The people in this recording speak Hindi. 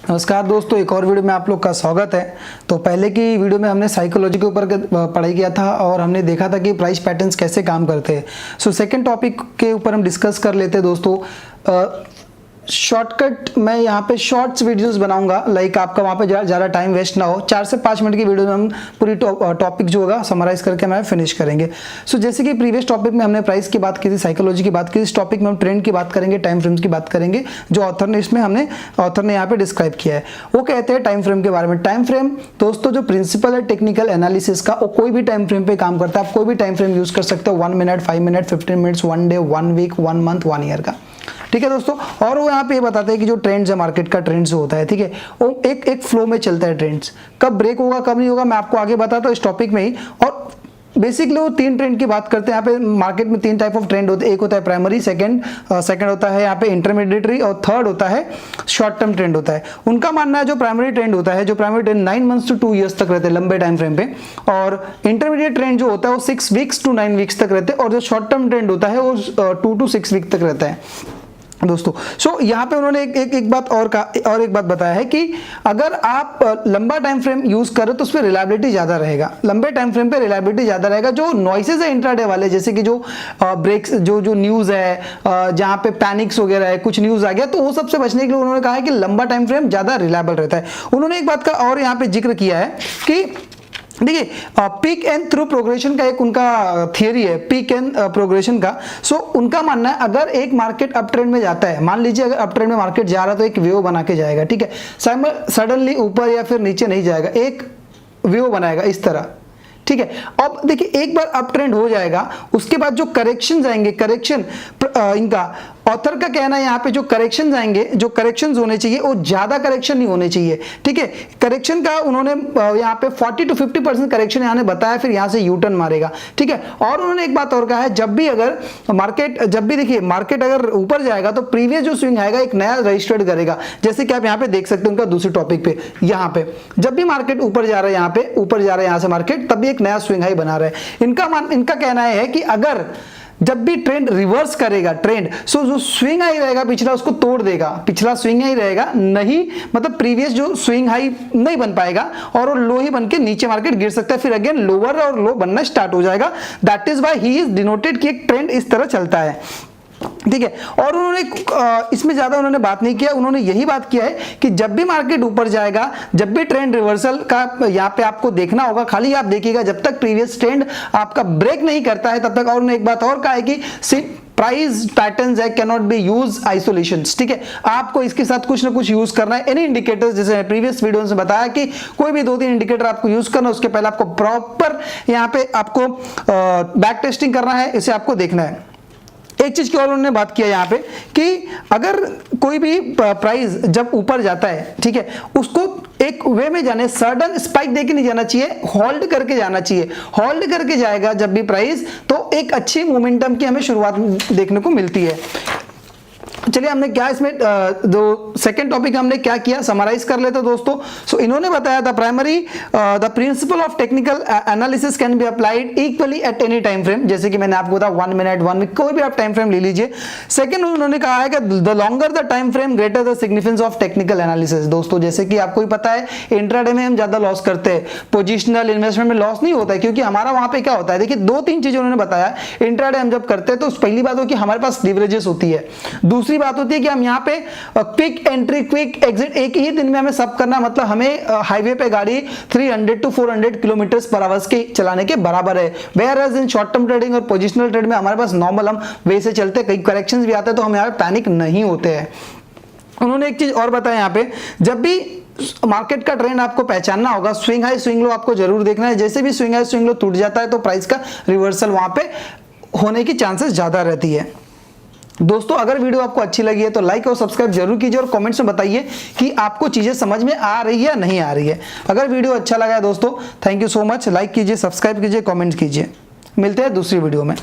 नमस्कार दोस्तों, एक और वीडियो में आप लोग का स्वागत है। तो पहले की वीडियो में हमने साइकोलॉजी के ऊपर पढ़ाई किया था और हमने देखा था कि प्राइस पैटर्न्स कैसे काम करते हैं। सो सेकंड टॉपिक के ऊपर हम डिस्कस कर लेते हैं दोस्तों। शॉर्टकट मैं यहाँ पे शॉर्ट्स वीडियोस बनाऊंगा, लाइक आपका वहाँ पे ज़्यादा टाइम वेस्ट ना हो। 4 से 5 मिनट की वीडियो में हम पूरी टॉपिक जो होगा समराइज करके हमें फिनिश करेंगे। सो जैसे कि प्रीवियस टॉपिक में हमने प्राइस की बात की थी, साइकोलॉजी की बात की थी, इस टॉपिक में हम ट्रेंड की बात करेंगे, टाइम फ्रेम्स की बात करेंगे। जो ऑथर ने यहाँ पे डिस्क्राइब किया है वो कहते हैं टाइम फ्रेम के बारे में। टाइम फ्रेम दोस्तों जो प्रिंसिपल है टेक्निकल एनालिसिस का, वो कोई भी टाइम फ्रेम पे काम करता है। आप कोई भी टाइम फ्रेम यूज कर सकते हो, 1 minute, 5 minute, 15 minutes, 1 day, 1 week, 1 month, 1 year का। ठीक है दोस्तों। और वो यहाँ पे ये बताते हैं कि जो ट्रेंड्स है, मार्केट का ट्रेंड्स होता है, ठीक है, वो एक फ्लो में चलता है। ट्रेंड्स कब ब्रेक होगा कब नहीं होगा मैं आपको आगे बताता हूँ इस टॉपिक में ही। और बेसिकली वो 3 ट्रेंड की बात करते हैं। यहाँ पे मार्केट में 3 टाइप ऑफ ट्रेंड होते हैं। एक होता है प्राइमरी, सेकंड होता है यहाँ पे इंटरमीडिएटरी, और थर्ड होता है शॉर्ट टर्म ट्रेंड होता है। उनका मानना है जो प्राइमरी ट्रेंड होता है, जो primary trend 9 months to 2 years तक रहते हैं लंबे टाइम फ्रेम पे, और इंटरमीडिएट ट्रेंड जो होता है वो 6 वीक्स टू 9 वीक्स तक रहते हैं, और जो शॉर्ट टर्म ट्रेंड होता है वो 2 to 6 वीक तक रहता है दोस्तों। सो यहाँ पे उन्होंने एक बात और एक बात बताया है कि अगर आप लंबा टाइम फ्रेम यूज करो तो उस पर रिलायबिलिटी ज्यादा रहेगा। लंबे टाइम फ्रेम पे रिलायबिलिटी ज्यादा रहेगा। जो नॉइसेज है इंट्राडे वाले, जैसे कि जो ब्रेक्स, जो न्यूज है, जहाँ पे पैनिक्स वगैरह है, कुछ न्यूज आ गया, तो वो सबसे बचने के लिए उन्होंने कहा है कि लंबा टाइम फ्रेम ज्यादा रिलायबल रहता है। उन्होंने एक बात का और यहाँ पे जिक्र किया है कि देखिए पीक एंड थ्रू प्रोग्रेशन का एक उनका थियरी है, पीक एंड प्रोग्रेशन का। सो उनका मानना है अगर एक मार्केट अप ट्रेंड में जाता है, मान लीजिए अगर अप ट्रेंड में मार्केट जा रहा है तो एक वेव बना के जाएगा, ठीक है, सडनली ऊपर या फिर नीचे नहीं जाएगा, एक वेव बनाएगा इस तरह, ठीक है। अब देखिए एक बार अप ट्रेंड हो जाएगा, उसके बाद जो करेक्शंस आएंगे, करेक्शन इनका ऑथर का कहना है यहाँ पे जो करेक्शंस आएंगे, जो करेक्शंस होने चाहिए वो ज्यादा करेक्शन नहीं होने चाहिए, ठीक है। करेक्शन का उन्होंने यहाँ पे 40 to 50% करेक्शन यहाँ ने बताया, फिर यहाँ से यू टर्न मारेगा, ठीक है। और उन्होंने एक बात और कहा है, जब भी देखिए मार्केट अगर ऊपर जाएगा तो प्रीवियस जो स्विंग आएगा एक नया रजिस्टर्ड करेगा, जैसे कि आप यहाँ पे देख सकते हैं उनका दूसरे टॉपिक पे। यहाँ पे जब भी मार्केट ऊपर जा रहा है, यहाँ पे ऊपर जा रहा है यहाँ से मार्केट, तब भी एक नया स्विंग हाई बना रहा है। इनका कहना है कि अगर जब भी ट्रेंड रिवर्स करेगा, ट्रेंड सो जो स्विंग हाई रहेगा पिछला उसको तोड़ देगा, पिछला स्विंग हाई रहेगा नहीं, मतलब प्रीवियस जो स्विंग हाई नहीं बन पाएगा और वो लो ही बन के नीचे मार्केट गिर सकता है, फिर अगेन लोअर और लो बनना स्टार्ट हो जाएगा। That is why he is denoted कि एक ट्रेंड इस तरह चलता है, ठीक है। और उन्होंने इसमें ज्यादा उन्होंने बात नहीं किया, उन्होंने यही बात किया है कि जब भी मार्केट ऊपर जाएगा, जब भी ट्रेंड रिवर्सल का यहाँ पे आपको देखना होगा, खाली आप देखिएगा जब तक प्रीवियस ट्रेंड आपका ब्रेक नहीं करता है तब तक। और उन्होंने एक बात और कहा है कि प्राइस पैटर्न्स है कैनॉट बी यूज आइसोलेशंस, ठीक है। आपको इसके साथ कुछ ना कुछ यूज करना है। एनी इंडिकेटर्स, जैसे प्रीवियस वीडियो में बताया कि कोई भी 2-3 इंडिकेटर आपको यूज करना है, उसके पहले आपको प्रॉपर यहाँ पे आपको बैक टेस्टिंग करना है, इसे आपको देखना है। एक चीज की और उन्होंने बात किया यहाँ पे कि अगर कोई भी प्राइस जब ऊपर जाता है, ठीक है, उसको एक वे में जाने, सडन स्पाइक देके नहीं जाना चाहिए, होल्ड करके जाना चाहिए। होल्ड करके जाएगा जब भी प्राइस, तो एक अच्छी मोमेंटम की हमें शुरुआत देखने को मिलती है। चलिए हमने क्या इसमें जो सेकंड टॉपिक हमने क्या किया समराइज कर लेते दोस्तों। सो इन्होंने बताया था primary the principle of technical analysis can be applied equally at any time frame, जैसे कि मैंने आपको बताया 1 मिनट, 1 वीक, कोई भी आप टाइम फ्रेम ले लीजिए। सेकंड उन्होंने कहा है कि the longer the time frame greater the significance of technical analysis. दोस्तों जैसे कि आपको ही पता है इंट्राडे में हम ज्यादा लॉस करते हैं, पोजिशनल इन्वेस्टमेंट में लॉस नहीं होता है, क्योंकि हमारा वहां पे क्या होता है, देखिए 2-3 चीजें उन्होंने बताया। इंट्राडे हम जब करते हैं तो पहली बात हो कि हमारे पास लीवरेजेस होती है, दूसरी बात होती है कि हम यहाँ पे क्विक एंट्री क्विक एग्जिट एक ही दिन में हमें सब करना, मतलब हमें हाईवे पे गाड़ी 300 to 400 किलोमीटर पर आवर के चलाने के बराबर है। Whereas in short term trading और पोजिशनल ट्रेड में हमारे पास नॉर्मल हम वे से चलते, कई करेक्शंस भी आते हैं तो हम यहाँ पे पैनिक नहीं होते हैं। उन्होंने एक चीज और बताया यहाँ पे, जब भी मार्केट का ट्रेंड आपको पहचानना होगा, स्विंग हाई स्विंग लो आपको जरूर देखना है। जैसे भी स्विंग हाई स्विंग लो टूट जाता है तो प्राइस का रिवर्सल वहां पे होने की चांसेस ज्यादा रहती है। दोस्तों अगर वीडियो आपको अच्छी लगी है तो लाइक और सब्सक्राइब जरूर कीजिए, और कमेंट्स में बताइए कि आपको चीजें समझ में आ रही है या नहीं आ रही है। अगर वीडियो अच्छा लगा है दोस्तों, thank you so much, like कीजिए, सब्सक्राइब कीजिए, कमेंट कीजिए। मिलते हैं दूसरी वीडियो में।